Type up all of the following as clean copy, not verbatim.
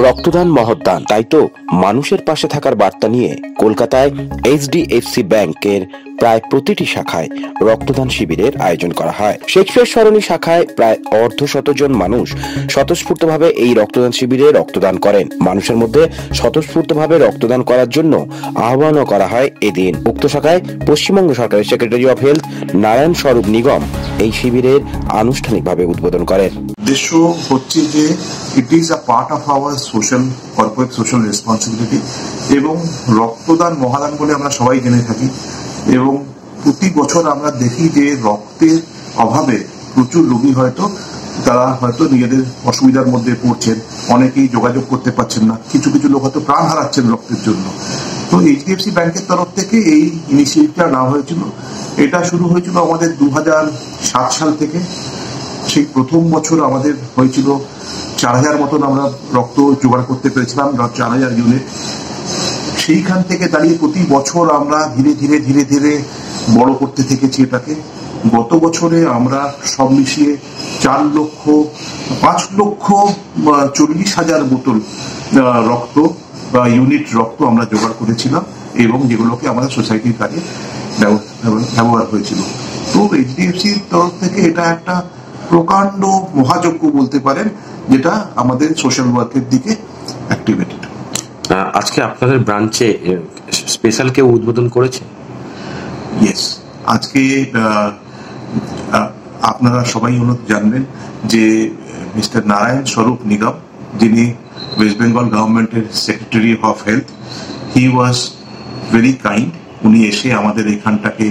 রক্তদান মহৎদান, তাই তো মানুষের পাশে থাকার বার্তা নিয়ে কলকাতায় HDFC ব্যাংকের প্রায় প্রতিটি শাখায় রক্তদান শিবিরের আয়োজন করা হয়। শেক্সপিয়ার সরণি শাখায় প্রায় অর্ধশত জন মানুষ স্বতঃস্ফূর্তভাবে এই রক্তদান শিবিরে রক্তদান করেন। মানুষের মধ্যে স্বতঃস্ফূর্তভাবে রক্তদান করার জন্য আহ্বানও করা হয় এদিন। উক্ত শাখায় পশ্চিমবঙ্গ সরকারের সেক্রেটারি অফ হেলথ নারায়ণ স্বরূপ নিগম এই শিবিরের আনুষ্ঠানিকভাবে উদ্বোধন করেন। উদ্দেশ্য হচ্ছে যে it is a part of our corporate social responsibility এবং রক্তদান মহাদান বলে আমরা সবাই জেনে থাকি এবং প্রতি বছর আমরা দেখি যে রক্তের অভাবে প্রচুর রোগী তারা হয়তো নিজেদের অসুবিধার মধ্যে পড়ছেন, অনেকেই যোগাযোগ করতে পারছেন না, কিছু কিছু লোক হয়তো প্রাণ হারাচ্ছেন রক্তের জন্য। তো HDFC ব্যাংকের তরফ থেকে এই ইনিশিয়েটিভটা নেওয়া হয়েছিল। এটা শুরু হয়েছিল আমাদের 2007 সাল থেকে। সেই প্রথম বছর আমাদের হয়েছিল 4000 মতন আমরা রক্ত জোগাড় করতে পেরেছিলাম, 4000 ইউনিট। সেইখান থেকে দাঁড়িয়ে প্রতি বছর আমরা ধীরে ধীরে ধীরে ধীরে বড় করতে থেকেছি এটাকে। গত বছরে আমরা সব মিশিয়ে 5,40,000 বোতল রক্ত বা ইউনিট রক্ত আমরা জোগাড় করেছিলাম এবং যেগুলোকে আমাদের সোসাইটির কাজে ব্যবহার হয়েছিল। তো HDFCর তরফ থেকে এটা একটা প্রকাণ্ড মহাযজ্ঞ বলতে পারেন, যেটা আমাদের সোশ্যাল ওয়ার্কের দিকে অ্যাক্টিভেটেড। আজকে আপনাদের ব্রাঞ্চে স্পেশাল কেউ উদ্বোধন করেছে? ইয়েস, আজকে আপনারা সবাই জানবেন যে মিস্টার নারায়ণ স্বরূপ নিগম, যিনি ওয়েস্ট বেঙ্গল গভর্নমেন্টের secretary of health, he was very kind. উনি এসে আমাদের এখানটাকে,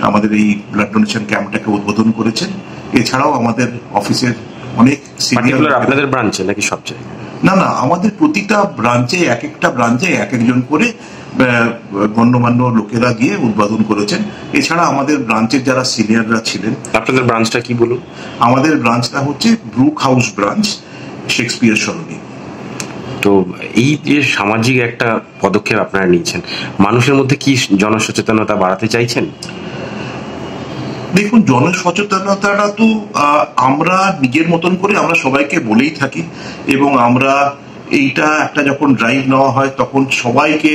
আমাদের এই ব্লাড ডোনেশন ক্যাম্পটাকে উদ্বোধন করেছেন। এছাড়াও আমাদের অফিসের অনেক সিনিয়র, আপনাদের ব্রাঞ্চে নাকি সব জায়গায়? না, আমাদের প্রতিটা ব্রাঞ্চে এক একজন করে গণ্যমান্য লোকেরা গিয়ে উদ্বোধন করেছেন। এছাড়া আমাদের ব্রাঞ্চের যারা সিনিয়ররা ছিলেন। আপনাদের ব্রাঞ্চটা কি বলুন? আমাদের ব্রাঞ্চটা হচ্ছে ব্রুক হাউস ব্রাঞ্চ, শেক্সপিয়ার সরণি। তো এই যে সামাজিক একটা পদক্ষেপ আপনারা নিয়েছেন, মানুষের মধ্যে কি জনসচেতনতা বাড়াতে চাইছেন? দেখুন, জনসচেতনতাটা তো আমরা নিজের মতন করে আমরা সবাইকে বলেই থাকি এবং আমরা এইটা একটা যখন ড্রাইভ নেওয়া হয় তখন সবাইকে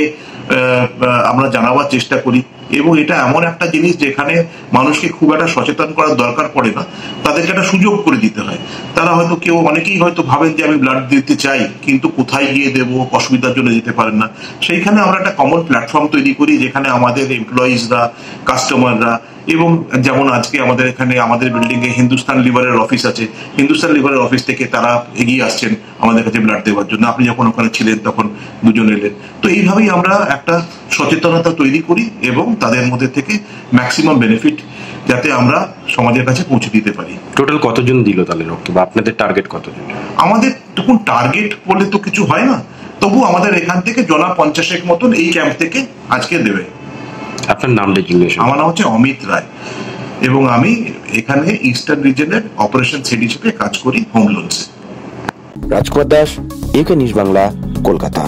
আমরা জানাবার চেষ্টা করি এবং এটা এমন একটা জিনিস যেখানে মানুষকে খুব একটা সচেতন করার দরকার পড়ে না, তাদেরকে একটা সুযোগ করে দিতে হয়। তারা হয়তো অনেকেই হয়তো ভাবেন যে আমি ব্লাড দিতে চাই কিন্তু কোথায় গিয়ে দেবো, অসুবিধার জন্য যেতে পারেন না। সেইখানে আমরা একটা কমন প্ল্যাটফর্ম তৈরি করি যেখানে আমাদের এমপ্লয়িজরা, কাস্টমাররা এবং যেমন আজকে আমাদের এখানে আমাদের বিল্ডিং এ হিন্দুস্তান লিভারের অফিস আছে, হিন্দুস্তান লিভারের অফিস থেকে তারা এগিয়ে আসছেন আমাদের কাছে ব্লাড দেওয়ার জন্য। আপনি যখন ওখানে ছিলেন তখন দুজন এলেন। তো এইভাবেই আমরা একটা সচেতনতা তৈরি করি এবং তাদের মধ্যে থেকে ম্যাক্সিমাম বেনিফিট যাতে আমরা সমাজের কাছে পৌঁছে দিতে পারি। টোটাল কতজন দিল তাহলে রক্ত, বা আপনাদের টার্গেট কতজন? আমাদের তখন টার্গেট বলে তো কিছু হয় না, তবু আমাদের এখান থেকে 50 মতন এই ক্যাম্প থেকে আজকে দেবে। আপনার নামটা জিজ্ঞেস? আমার নাম হচ্ছে অমিত রায় এবং আমি এখানে ইস্টার্ন রিজনের অপারেশন হেড হিসেবে কাজ করি হোম লোনসে। রাজকুমার দাস, UK নিউজ বাংলা, কলকাতা।